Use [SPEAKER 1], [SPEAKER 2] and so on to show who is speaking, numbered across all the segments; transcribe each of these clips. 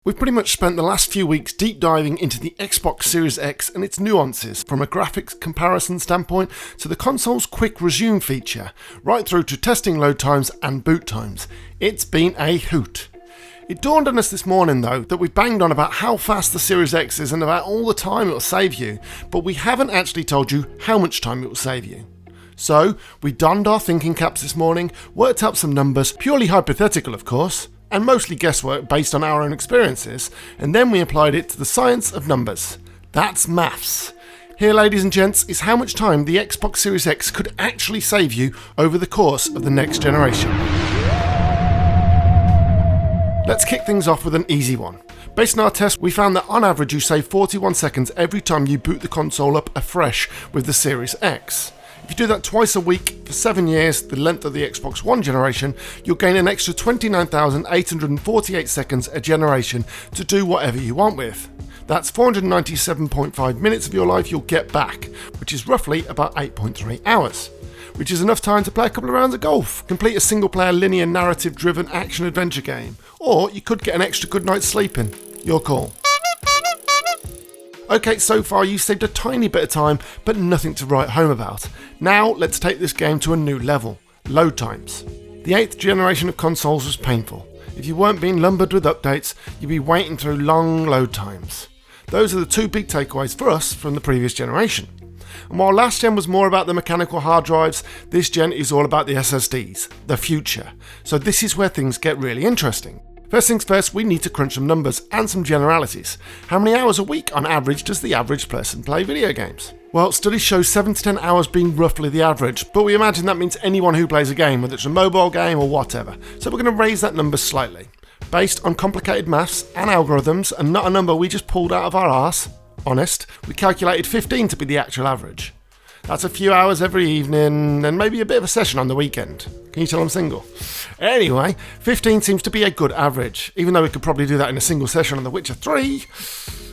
[SPEAKER 1] We've pretty much spent the last few weeks deep diving into the Xbox Series X and its nuances, from a graphics comparison standpoint to the console's quick resume feature, right through to testing load times and boot times. It's been a hoot. It dawned on us this morning though that we've banged on about how fast the Series X is and about all the time it'll save you, but we haven't actually told you how much time it will save you. So we donned our thinking caps this morning, worked out some numbers, purely hypothetical of course, and mostly guesswork based on our own experiences, and then we applied it to the science of numbers. That's maths. Here, ladies and gents, is how much time the Xbox Series X could actually save you over the course of the next generation. Let's kick things off with an easy one. Based on our test, we found that on average you save 41 seconds every time you boot the console up afresh with the Series X. If you do that twice a week for 7 years, the length of the Xbox One generation, you'll gain an extra 29,848 seconds a generation to do whatever you want with. That's 497.5 minutes of your life you'll get back, which is roughly about 8.3 hours. Which is enough time to play a couple of rounds of golf, complete a single-player linear narrative-driven action-adventure game, or you could get an extra good night's sleeping. Your call. Okay, so far you saved a tiny bit of time, but nothing to write home about. Now let's take this game to a new level: load times. The 8th generation of consoles was painful. If you weren't being lumbered with updates, you'd be waiting through long load times. Those are the two big takeaways for us from the previous generation. And while last gen was more about the mechanical hard drives, this gen is all about the SSDs, the future. So this is where things get really interesting. First things first, we need to crunch some numbers and some generalities. How many hours a week on average does the average person play video games? Well, studies show 7 to 10 hours being roughly the average, but we imagine that means anyone who plays a game, whether it's a mobile game or whatever. So we're going to raise that number slightly. Based on complicated maths and algorithms, and not a number we just pulled out of our arse, honest, we calculated 15 to be the actual average. That's a few hours every evening, and maybe a bit of a session on the weekend. Can you tell I'm single? Anyway, 15 seems to be a good average, even though we could probably do that in a single session on The Witcher 3.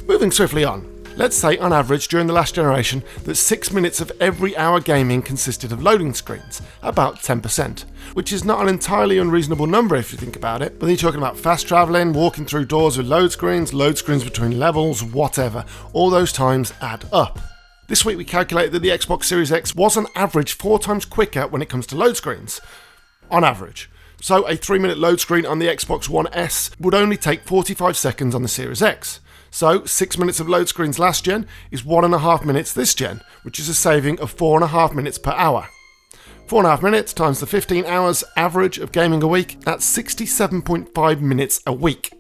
[SPEAKER 1] Moving swiftly on. Let's say, on average, during the last generation, that 6 minutes of every hour gaming consisted of loading screens, about 10%, which is not an entirely unreasonable number if you think about it, whether you're talking about fast travelling, walking through doors with load screens between levels, whatever, all those times add up. This week we calculated that the Xbox Series X was on average 4 times quicker when it comes to load screens. On average. So a 3-minute load screen on the Xbox One S would only take 45 seconds on the Series X. So 6 minutes of load screens last gen is 1.5 minutes this gen, which is a saving of 4.5 minutes per hour. 4.5 minutes times the 15 hours average of gaming a week, that's 67.5 minutes a week.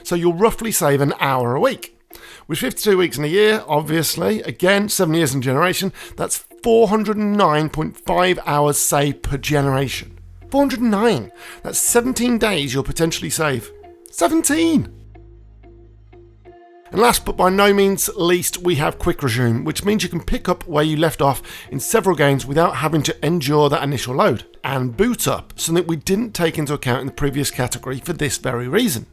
[SPEAKER 1] So you'll roughly save an hour a week. With 52 weeks in a year, obviously, again, 7 years in generation, that's 409.5 hours saved per generation. 409! That's 17 days you'll potentially save. 17! And last but by no means least, we have Quick Resume, which means you can pick up where you left off in several games without having to endure that initial load. And boot up, something we didn't take into account in the previous category for this very reason.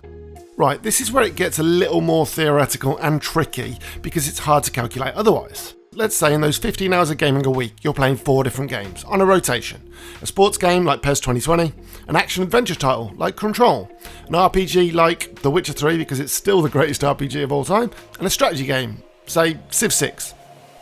[SPEAKER 1] Right, this is where it gets a little more theoretical and tricky because it's hard to calculate otherwise. Let's say in those 15 hours of gaming a week, you're playing 4 different games on a rotation. A sports game like PES 2020, an action-adventure title like Control, an RPG like The Witcher 3 because it's still the greatest RPG of all time, and a strategy game, say Civ 6.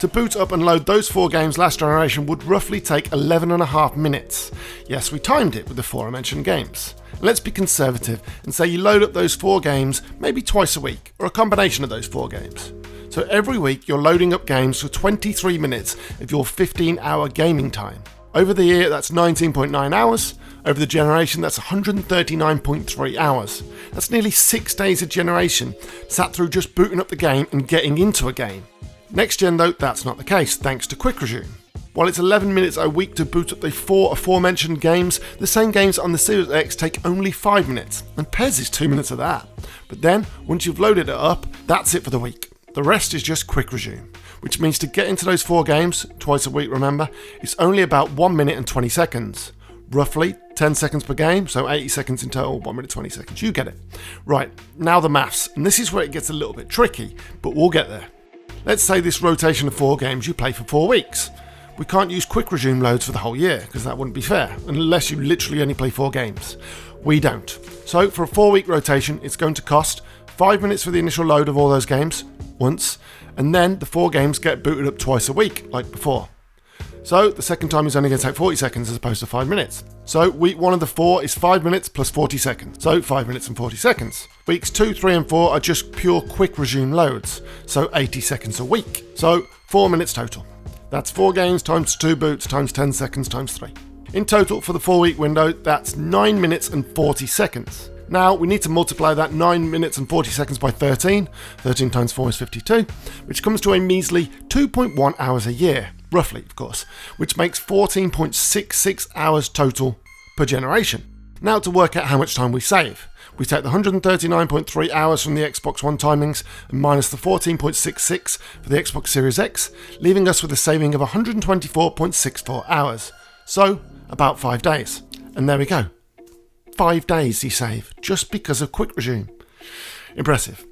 [SPEAKER 1] To boot up and load those 4 games last generation would roughly take 11.5 minutes. Yes, we timed it with the aforementioned games. Let's be conservative and say you load up those 4 games maybe twice a week, or a combination of those 4 games. So every week you're loading up games for 23 minutes of your 15-hour gaming time. Over the year that's 19.9 hours, over the generation that's 139.3 hours. That's nearly 6 days of generation sat through just booting up the game and getting into a game. Next gen though, that's not the case, thanks to Quick Resume. While it's 11 minutes a week to boot up the 4 aforementioned games, the same games on the Series X take only 5 minutes, and PES is 2 minutes of that. But then, once you've loaded it up, that's it for the week. The rest is just Quick Resume, which means to get into those 4 games, twice a week remember, it's only about 1 minute and 20 seconds. Roughly 10 seconds per game, so 80 seconds in total, 1 minute 20 seconds, you get it. Right, now the maths, and this is where it gets a little bit tricky, but we'll get there. Let's say this rotation of 4 games you play for 4 weeks. We can't use Quick Resume loads for the whole year, because that wouldn't be fair, unless you literally only play 4 games. We don't. So for a 4-week rotation, it's going to cost 5 minutes for the initial load of all those games, once, and then the 4 games get booted up twice a week, like before. So the second time is only going to take 40 seconds as opposed to 5 minutes. So week 1 of the 4 is 5 minutes plus 40 seconds, so 5 minutes and 40 seconds. Weeks 2, 3 and 4 are just pure quick resume loads, so 80 seconds a week. So 4 minutes total. That's 4 games times 2 boots times 10 seconds times 3. In total for the 4-week window, that's 9 minutes and 40 seconds. Now we need to multiply that 9 minutes and 40 seconds by 13. 13 times 4 is 52, which comes to a measly 2.1 hours a year. Roughly, of course, which makes 14.66 hours total per generation. Now to work out how much time we save. We take the 139.3 hours from the Xbox One timings and minus the 14.66 for the Xbox Series X, leaving us with a saving of 124.64 hours. So, about 5 days. And there we go. 5 days you save, just because of quick resume. Impressive.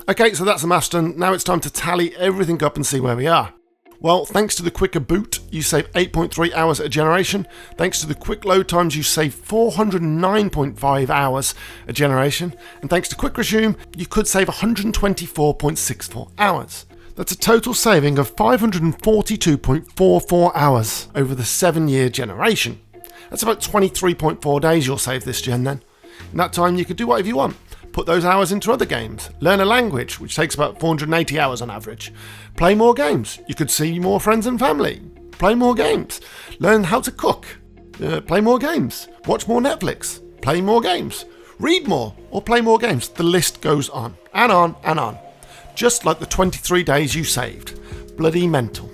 [SPEAKER 1] Okay, so that's the maths done. Now it's time to tally everything up and see where we are. Well, thanks to the quicker boot, you save 8.3 hours a generation. Thanks to the quick load times, you save 409.5 hours a generation. And thanks to quick resume, you could save 124.64 hours. That's a total saving of 542.44 hours over the 7-year generation. That's about 23.4 days you'll save this gen then. In that time, you could do whatever you want. Put those hours into other games. Learn a language, which takes about 480 hours on average. Play more games. You could see more friends and family. Play more games. Learn how to cook. Play more games. Watch more Netflix. Play more games. Read more or play more games. The list goes on and on and on. Just like the 23 days you saved. Bloody mental.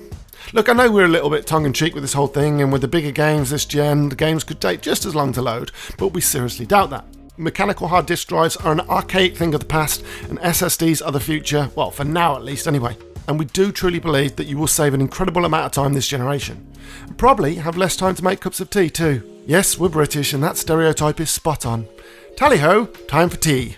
[SPEAKER 1] Look, I know we're a little bit tongue-in-cheek with this whole thing, and with the bigger games this gen, the games could take just as long to load, but we seriously doubt that. Mechanical hard disk drives are an archaic thing of the past, and SSDs are the future, well, for now at least anyway. And we do truly believe that you will save an incredible amount of time this generation. And probably have less time to make cups of tea too. Yes, we're British, and that stereotype is spot on. Tally-ho, time for tea.